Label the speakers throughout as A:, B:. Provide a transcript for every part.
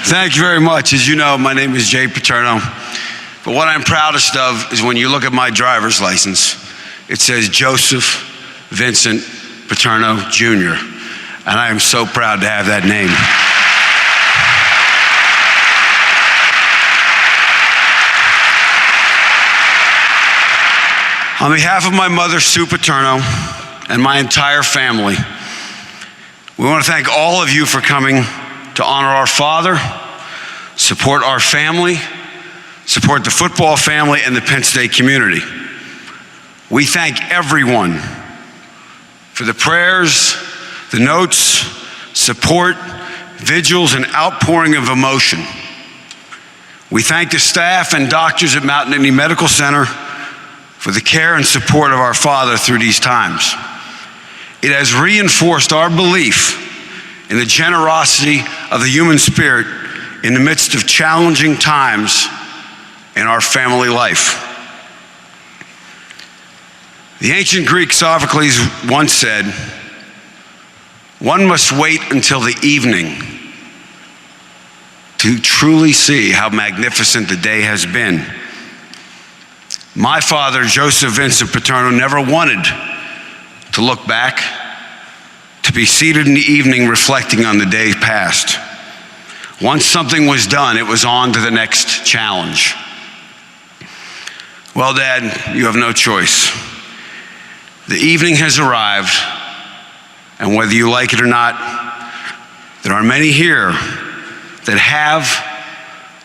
A: Thank you very much. As you know, my name is Jay Paterno. But what I'm proudest of is when you look at my driver's license, it says Joseph Vincent Paterno, Jr. And I am so proud to have that name. On behalf of my mother, Sue Paterno, and my entire family, we want to thank all of you for coming to honor our father, support our family, support the football family and the Penn State community. We thank everyone for the prayers, the notes, support, vigils, and outpouring of emotion. We thank the staff and doctors at Mount Nittany Medical Center for the care and support of our father through these times. It has reinforced our belief in the generosity of the human spirit in the midst of challenging times in our family life. The ancient Greek Sophocles once said, "One must wait until the evening to truly see how magnificent the day has been." My father, Joseph Vincent Paterno, never wanted to look back, to be seated in the evening reflecting on the day past. Once something was done, it was on to the next challenge. Well, Dad, you have no choice. The evening has arrived, and whether you like it or not, there are many here that have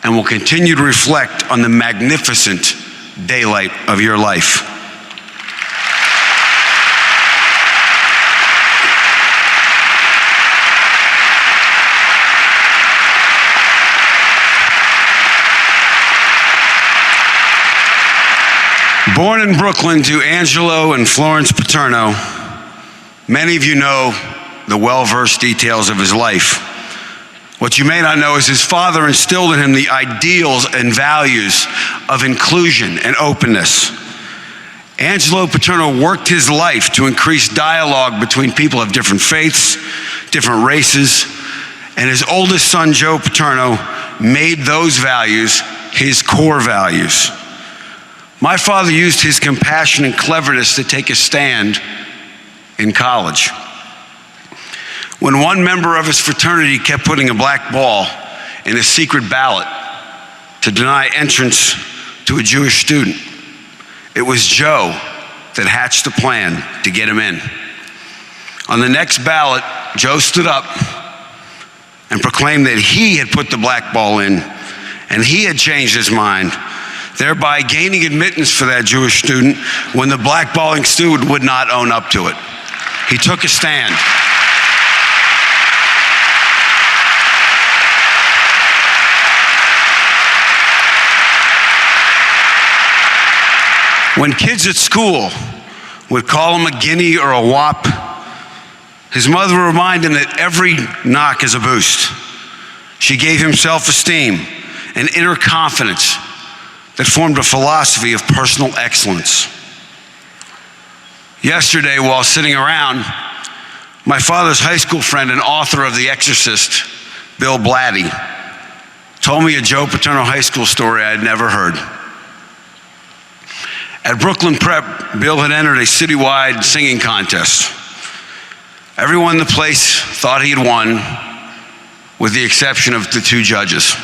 A: and will continue to reflect on the magnificent daylight of your life. Born in Brooklyn to Angelo and Florence Paterno, many of you know the well-versed details of his life. What you may not know is his father instilled in him the ideals and values of inclusion and openness. Angelo Paterno worked his life to increase dialogue between people of different faiths, different races, and his oldest son, Joe Paterno, made those values his core values. My father used his compassion and cleverness to take a stand in college. When one member of his fraternity kept putting a black ball in a secret ballot to deny entrance to a Jewish student, it was Joe that hatched a plan to get him in. On the next ballot, Joe stood up and proclaimed that he had put the black ball in and he had changed his mind, thereby gaining admittance for that Jewish student when the blackballing student would not own up to it. He took a stand. When kids at school would call him a guinea or a wop, his mother would remind him that every knock is a boost. She gave him self-esteem and inner confidence that formed a philosophy of personal excellence. Yesterday, while sitting around, my father's high school friend and author of The Exorcist, Bill Blatty, told me a Joe Paterno High School story I had never heard. At Brooklyn Prep, Bill had entered a citywide singing contest. Everyone in the place thought he had won, with the exception of the two judges.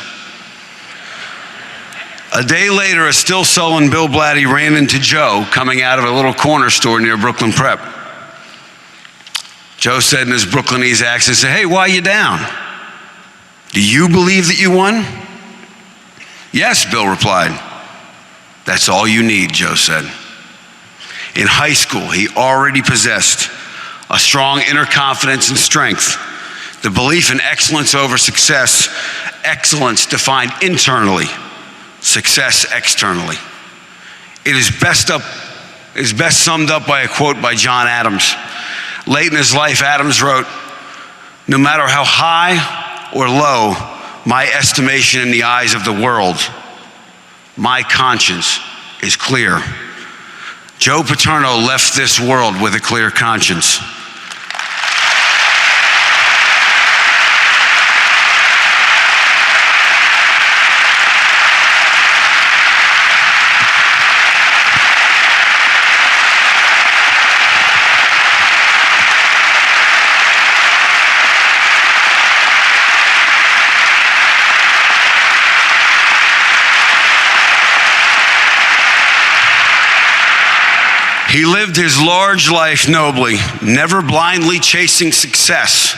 A: A day later, a still sullen Bill Blatty ran into Joe coming out of a little corner store near Brooklyn Prep. Joe said in his Brooklynese accent, "Hey, why are you down? Do you believe that you won?" "Yes," Bill replied. "That's all you need," Joe said. In high school, he already possessed a strong inner confidence and strength, the belief in excellence over success, excellence defined internally, success externally. It is best summed up by a quote by John Adams. Late in his life, Adams wrote, "No matter how high or low my estimation in the eyes of the world, my conscience is clear." Joe Paterno left this world with a clear conscience. He lived his large life nobly, never blindly chasing success,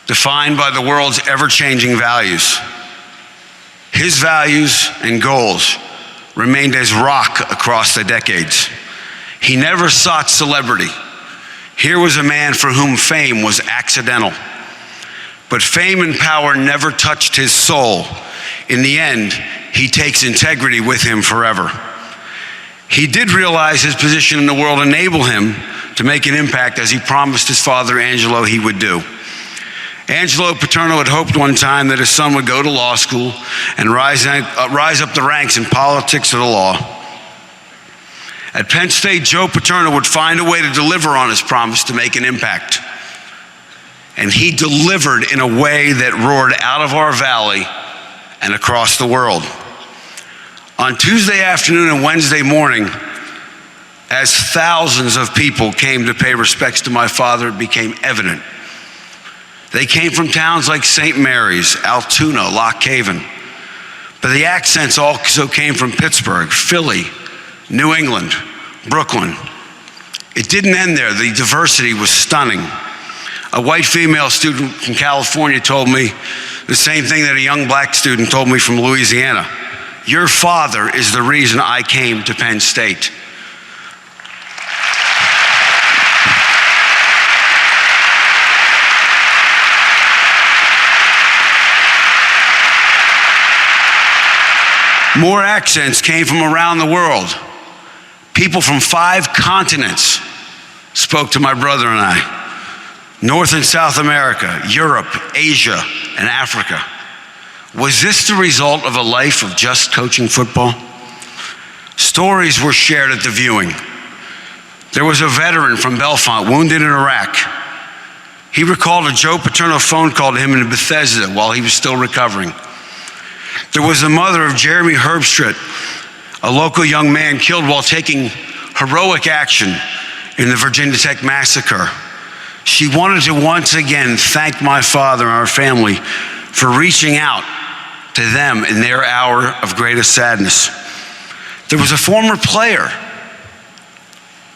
A: defined by the world's ever-changing values. His values and goals remained as rock across the decades. He never sought celebrity. Here was a man for whom fame was accidental. But fame and power never touched his soul. In the end, he takes integrity with him forever. He did realize his position in the world enabled him to make an impact, as he promised his father Angelo he would do. Angelo Paterno had hoped one time that his son would go to law school and rise up the ranks in politics or the law. At Penn State, Joe Paterno would find a way to deliver on his promise to make an impact. And he delivered in a way that roared out of our valley and across the world. On Tuesday afternoon and Wednesday morning, as thousands of people came to pay respects to my father, it became evident. They came from towns like St. Mary's, Altoona, Lock Haven. But the accents also came from Pittsburgh, Philly, New England, Brooklyn. It didn't end there. The diversity was stunning. A white female student from California told me the same thing that a young black student told me from Louisiana. Your father is the reason I came to Penn State. More accents came from around the world. People from 5 continents spoke to my brother and I. North and South America, Europe, Asia, and Africa. Was this the result of a life of just coaching football? Stories were shared at the viewing. There was a veteran from Belfont, wounded in Iraq. He recalled a Joe Paterno phone call to him in Bethesda while he was still recovering. There was the mother of Jeremy Herbstritt, a local young man killed while taking heroic action in the Virginia Tech massacre. She wanted to once again thank my father and our family for reaching out to them in their hour of greatest sadness. There was a former player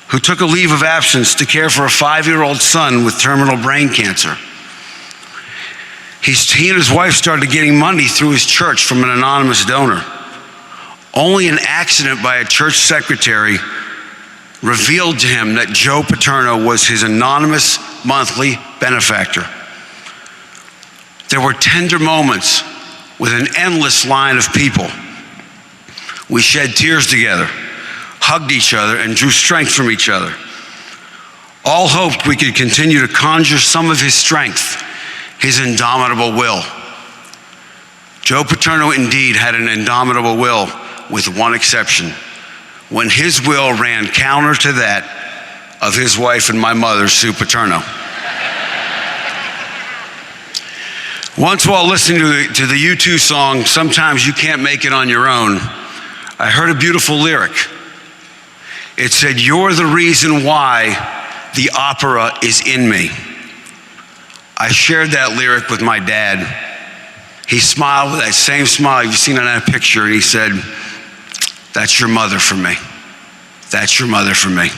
A: who took a leave of absence to care for a 5-year-old son with terminal brain cancer. He and his wife started getting money through his church from an anonymous donor. Only an accident by a church secretary revealed to him that Joe Paterno was his anonymous monthly benefactor. There were tender moments with an endless line of people. We shed tears together, hugged each other, and drew strength from each other. All hoped we could continue to conjure some of his strength, his indomitable will. Joe Paterno indeed had an indomitable will, with one exception: when his will ran counter to that of his wife and my mother, Sue Paterno. Once while listening to the U2 song, Sometimes You Can't Make It on Your Own, I heard a beautiful lyric. It said, "You're the reason why the opera is in me." I shared that lyric with my dad. He smiled with that same smile you've seen in that picture, and he said, "That's your mother for me. That's your mother for me."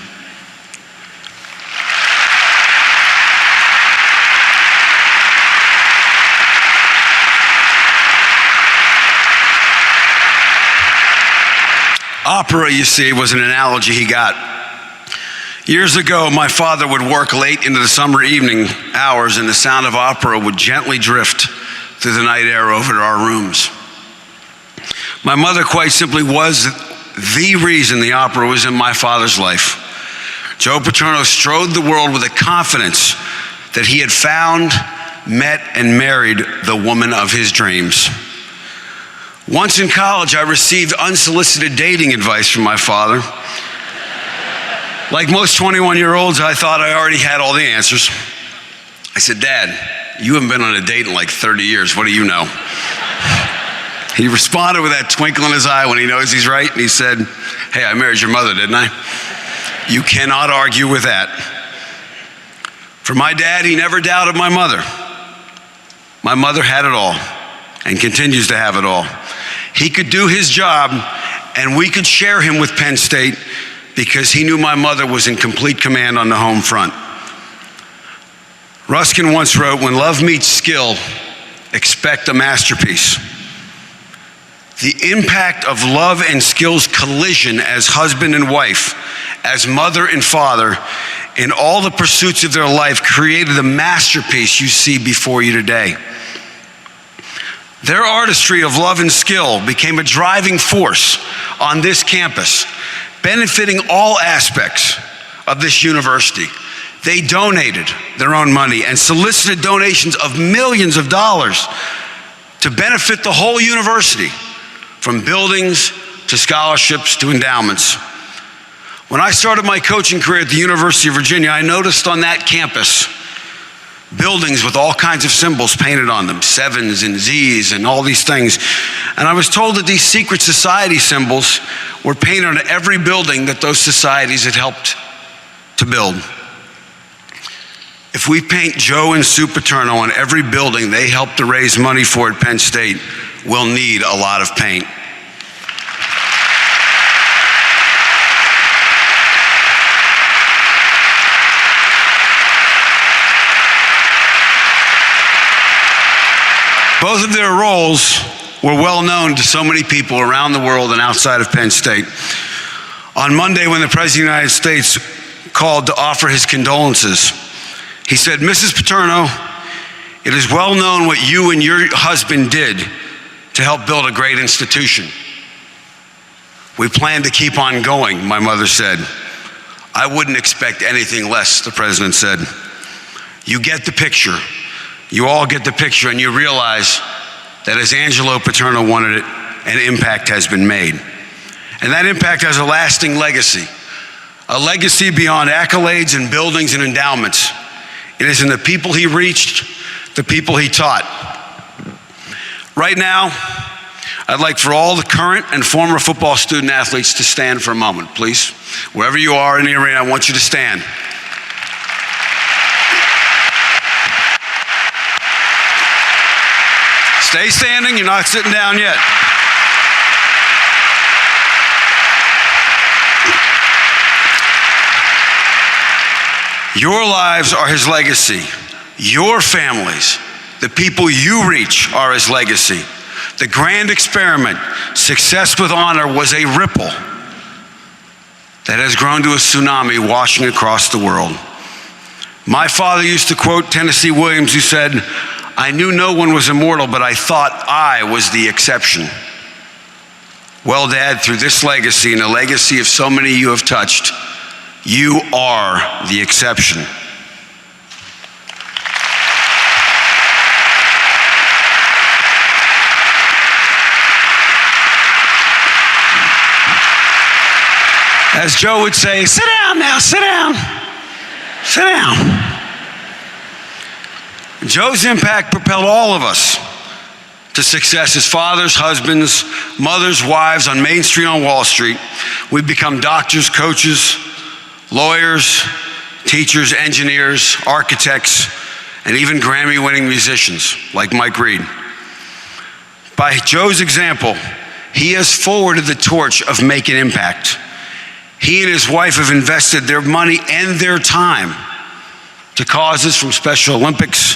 A: Opera, you see, was an analogy he got. Years ago, my father would work late into the summer evening hours, and the sound of opera would gently drift through the night air over to our rooms. My mother quite simply was the reason the opera was in my father's life. Joe Paterno strode the world with a confidence that he had found, met, and married the woman of his dreams. Once in college, I received unsolicited dating advice from my father. Like most 21-year-olds, I thought I already had all the answers. I said, "Dad, you haven't been on a date in like 30 years. What do you know?" He responded with that twinkle in his eye when he knows he's right, and he said, "Hey, I married your mother, didn't I?" You cannot argue with that. For my dad, he never doubted my mother. My mother had it all and continues to have it all. He could do his job, and we could share him with Penn State because he knew my mother was in complete command on the home front. Ruskin once wrote, "When love meets skill, expect a masterpiece." The impact of love and skill's collision as husband and wife, as mother and father, in all the pursuits of their life created the masterpiece you see before you today. Their artistry of love and skill became a driving force on this campus, benefiting all aspects of this university. They donated their own money and solicited donations of millions of dollars to benefit the whole university, from buildings to scholarships to endowments. When I started my coaching career at the University of Virginia, I noticed on that campus buildings with all kinds of symbols painted on them, sevens and Z's and all these things. And I was told that these secret society symbols were painted on every building that those societies had helped to build. If we paint Joe and Sue Paterno on every building they helped to raise money for at Penn State, we'll need a lot of paint. Both of their roles were well known to so many people around the world and outside of Penn State. On Monday, when the President of the United States called to offer his condolences, he said, "Mrs. Paterno, it is well known what you and your husband did to help build a great institution. We plan to keep on going," my mother said. "I wouldn't expect anything less," the president said. You get the picture. You all get the picture, and you realize that as Angelo Paterno wanted it, an impact has been made. And that impact has a lasting legacy, a legacy beyond accolades and buildings and endowments. It is in the people he reached, the people he taught. Right now, I'd like for all the current and former football student athletes to stand for a moment, please. Wherever you are in the arena, I want you to stand. Stay standing, you're not sitting down yet. Your lives are his legacy. Your families, the people you reach, are his legacy. The grand experiment, success with honor, was a ripple that has grown to a tsunami washing across the world. My father used to quote Tennessee Williams, who said, "I knew no one was immortal, but I thought I was the exception." Well, Dad, through this legacy and the legacy of so many you have touched, you are the exception. As Joe would say, "Sit down now, sit down, sit down." Joe's impact propelled all of us to success as fathers, husbands, mothers, wives on Main Street, on Wall Street. We've become doctors, coaches, lawyers, teachers, engineers, architects, and even Grammy-winning musicians like Mike Reed. By Joe's example, he has forwarded the torch of making impact. He and his wife have invested their money and their time to causes from Special Olympics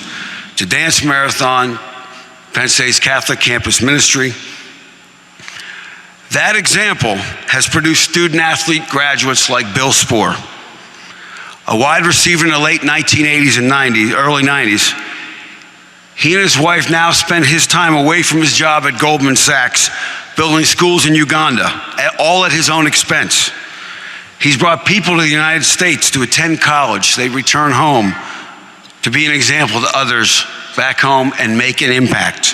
A: to dance marathon, Penn State's Catholic campus ministry. That example has produced student-athlete graduates like Bill Spoor, a wide receiver in the late 1980s and early 90s. He and his wife now spend his time away from his job at Goldman Sachs, building schools in Uganda, all at his own expense. He's brought people to the United States to attend college. They return home to be an example to others back home and make an impact.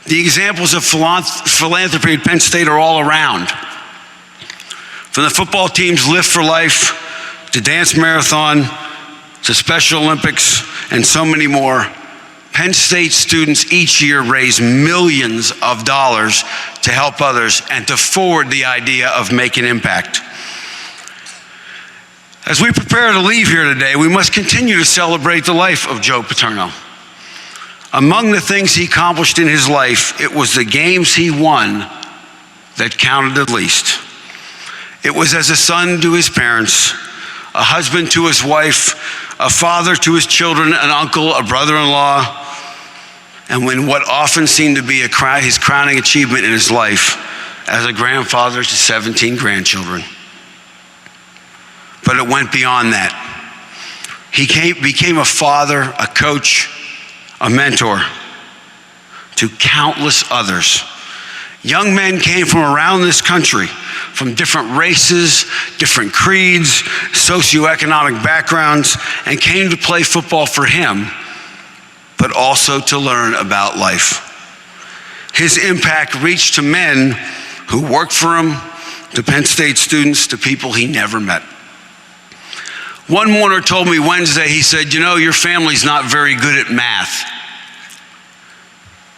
A: The examples of philanthropy at Penn State are all around. From the football team's Lift for Life, to dance marathon, to Special Olympics, and so many more, Penn State students each year raise millions of dollars to help others and to forward the idea of making impact. As we prepare to leave here today, we must continue to celebrate the life of Joe Paterno. Among the things he accomplished in his life, it was the games he won that counted the least. It was as a son to his parents, a husband to his wife, a father to his children, an uncle, a brother-in-law, and when what often seemed to be his crowning achievement in his life, as a grandfather to 17 grandchildren. But it went beyond that. He became a father, a coach, a mentor to countless others. Young men came from around this country, from different races, different creeds, socioeconomic backgrounds, and came to play football for him, but also to learn about life. His impact reached to men who worked for him, to Penn State students, to people he never met. One mourner told me Wednesday, he said, "You know, your family's not very good at math."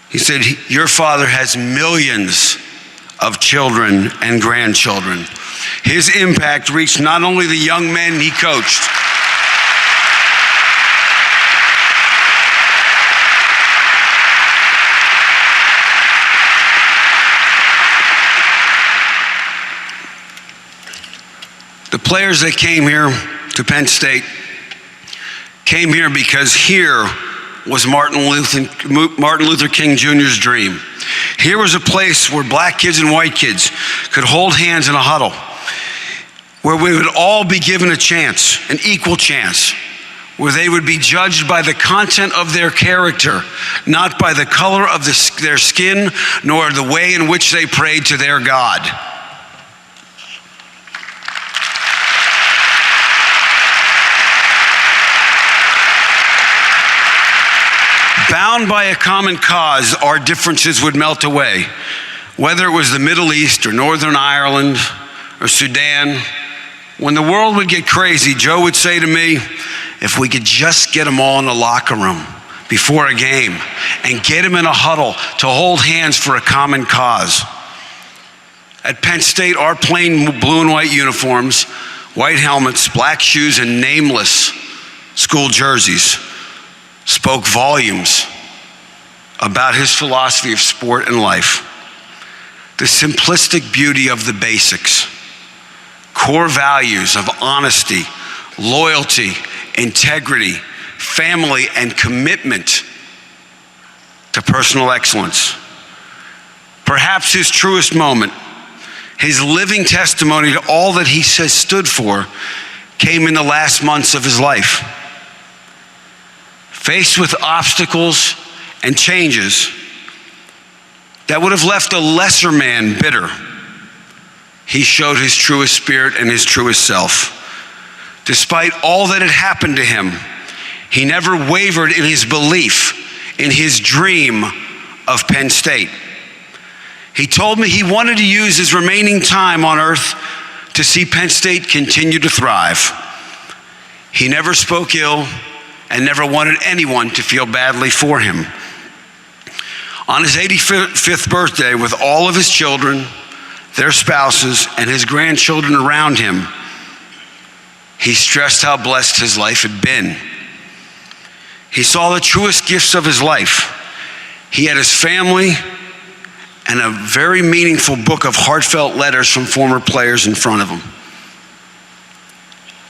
A: He said, "Your father has millions of children and grandchildren." His impact reached not only the young men he coached, the players that came here to Penn State came here because here was Martin Luther King Jr.'s dream. Here was a place where black kids and white kids could hold hands in a huddle, where we would all be given a chance, an equal chance, where they would be judged by the content of their character, not by the color of their skin, nor the way in which they prayed to their God. Bound by a common cause, our differences would melt away. Whether it was the Middle East or Northern Ireland or Sudan, when the world would get crazy, Joe would say to me, if we could just get them all in the locker room before a game and get them in a huddle to hold hands for a common cause. At Penn State, our plain blue and white uniforms, white helmets, black shoes, and nameless school jerseys spoke volumes about his philosophy of sport and life. The simplistic beauty of the basics, core values of honesty, loyalty, integrity, family, and commitment to personal excellence. Perhaps his truest moment, his living testimony to all that he has stood for, came in the last months of his life. Faced with obstacles and changes that would have left a lesser man bitter, he showed his truest spirit and his truest self. Despite all that had happened to him, he never wavered in his belief, in his dream of Penn State. He told me he wanted to use his remaining time on earth to see Penn State continue to thrive. He never spoke ill and never wanted anyone to feel badly for him. On his 85th birthday, with all of his children, their spouses, and his grandchildren around him, he stressed how blessed his life had been. He saw the truest gifts of his life. He had his family and a very meaningful book of heartfelt letters from former players in front of him.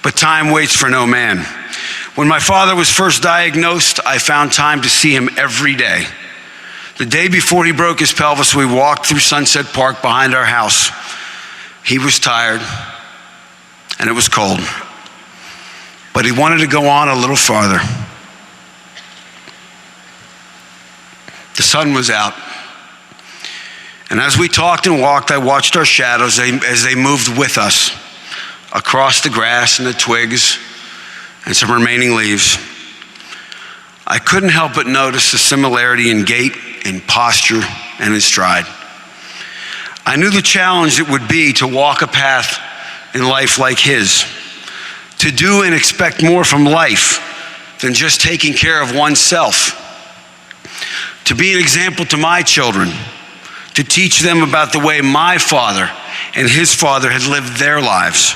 A: But time waits for no man. When my father was first diagnosed, I found time to see him every day. The day before he broke his pelvis, we walked through Sunset Park behind our house. He was tired, and it was cold, but he wanted to go on a little farther. The sun was out, and as we talked and walked, I watched our shadows as they moved with us across the grass and the twigs and some remaining leaves. I couldn't help but notice the similarity in gait, in posture, and in stride. I knew the challenge it would be to walk a path in life like his, to do and expect more from life than just taking care of oneself, to be an example to my children, to teach them about the way my father and his father had lived their lives.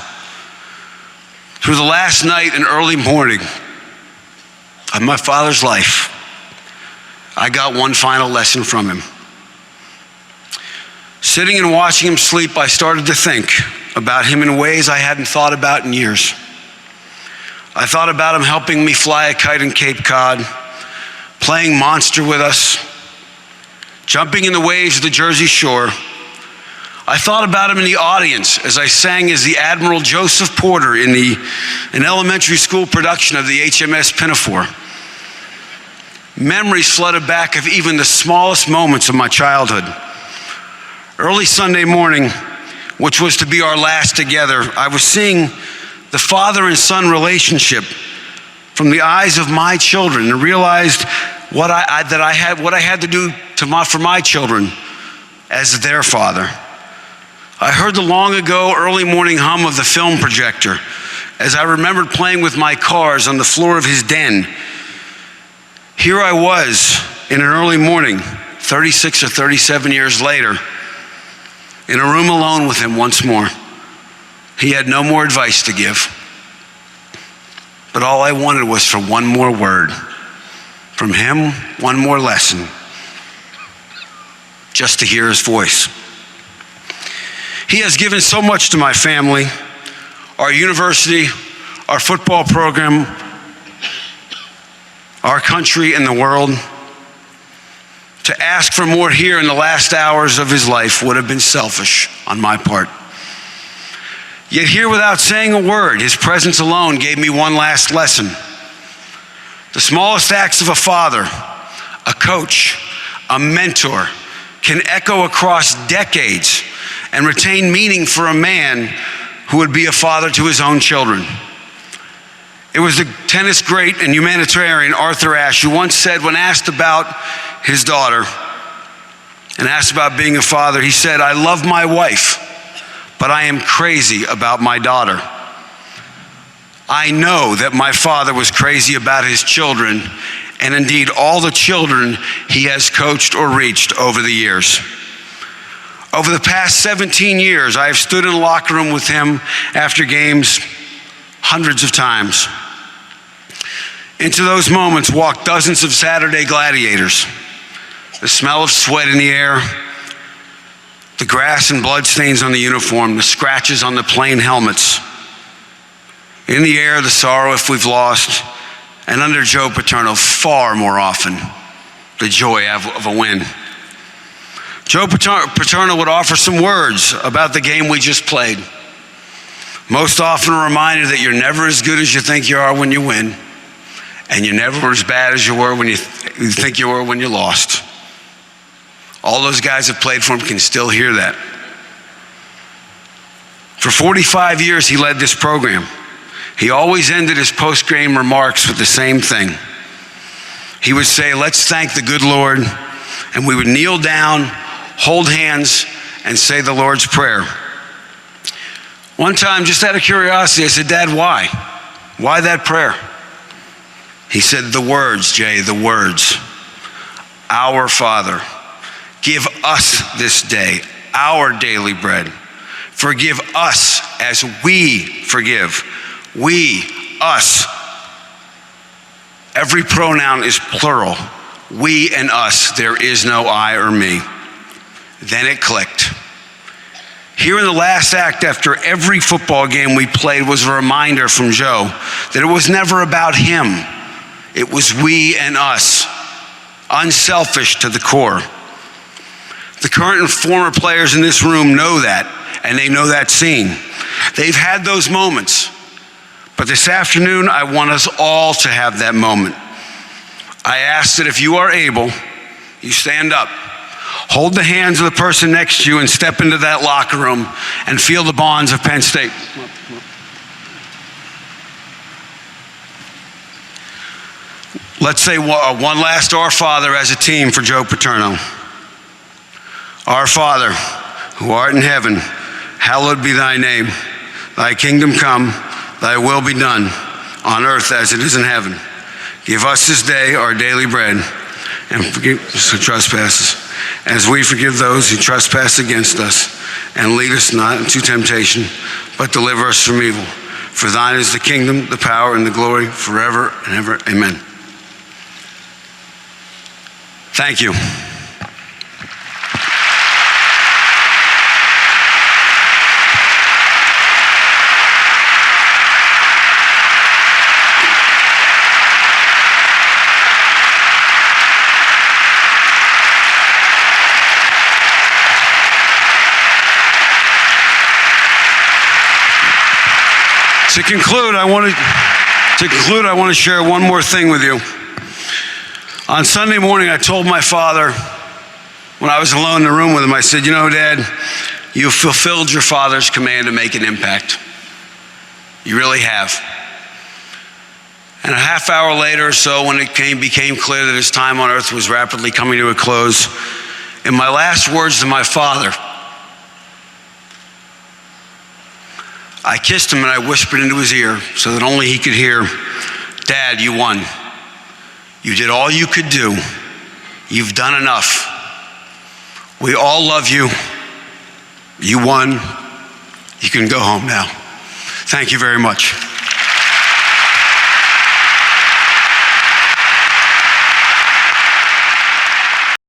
A: Through the last night and early morning of my father's life, I got one final lesson from him. Sitting and watching him sleep, I started to think, about him in ways I hadn't thought about in years. I thought about him helping me fly a kite in Cape Cod, playing monster with us, jumping in the waves of the Jersey Shore. I thought about him in the audience as I sang as the Admiral Joseph Porter in an elementary school production of the HMS Pinafore. Memories flooded back of even the smallest moments of my childhood. Early Sunday morning, which was to be our last together, I was seeing the father and son relationship from the eyes of my children and realized what I had to do for my children as their father. I heard the long ago early morning hum of the film projector as I remembered playing with my cars on the floor of his den. Here I was in an early morning, 36 or 37 years later, in a room alone with him once more. He had no more advice to give, but all I wanted was for one more word from him, one more lesson, just to hear his voice. He has given so much to my family, our university, our football program, our country, and the world. To ask for more here in the last hours of his life would have been selfish on my part. Yet here, without saying a word, his presence alone gave me one last lesson. The smallest acts of a father, a coach, a mentor can echo across decades and retain meaning for a man who would be a father to his own children. It was the tennis great and humanitarian Arthur Ashe who once said, when asked about his daughter and asked about being a father, he said, "I love my wife, but I am crazy about my daughter. I know that my father was crazy about his children, and indeed all the children he has coached or reached over the years." Over the past 17 years, I have stood in a locker room with him after games hundreds of times. Into those moments walked dozens of Saturday gladiators. The smell of sweat in the air, the grass and blood stains on the uniform, the scratches on the plain helmets. In the air, the sorrow if we've lost, and under Joe Paterno, far more often, the joy of a win. Joe Paterno would offer some words about the game we just played. Most often a reminder that you're never as good as you think you are when you win, and you're never as bad as you were when you think you were when you lost. All those guys that played for him can still hear that. For 45 years, he led this program. He always ended his post-game remarks with the same thing. He would say, "Let's thank the good Lord," and we would kneel down, hold hands, and say the Lord's Prayer. One time, just out of curiosity, I said, "Dad, why? Why that prayer?" He said, "The words, Jay, the words. Our Father, give us this day our daily bread. Forgive us as we forgive. We, us." Every pronoun is plural. We and us. There is no I or me. Then it clicked. Here in the last act, after every football game we played, was a reminder from Joe that it was never about him. It was we and us. Unselfish to the core. The current and former players in this room know that, and they know that scene. They've had those moments. But this afternoon, I want us all to have that moment. I ask that if you are able, you stand up, hold the hands of the person next to you, and step into that locker room and feel the bonds of Penn State. Let's say one last Our Father as a team for Joe Paterno. Our Father, who art in heaven, hallowed be thy name. Thy kingdom come, thy will be done, on earth as it is in heaven. Give us this day our daily bread, and forgive us our trespasses, as we forgive those who trespass against us. And lead us not into temptation, but deliver us from evil. For thine is the kingdom, the power, and the glory forever and ever. Amen. Thank you. To conclude, I want to share one more thing with you. On Sunday morning, I told my father, when I was alone in the room with him, I said, you know, Dad, you fulfilled your father's command to make an impact. You really have. And a half hour later or so, when it became clear that his time on earth was rapidly coming to a close, in my last words to my father, I kissed him and I whispered into his ear so that only he could hear, Dad, you won. You did all you could do. You've done enough. We all love you. You won. You can go home now. Thank you very much.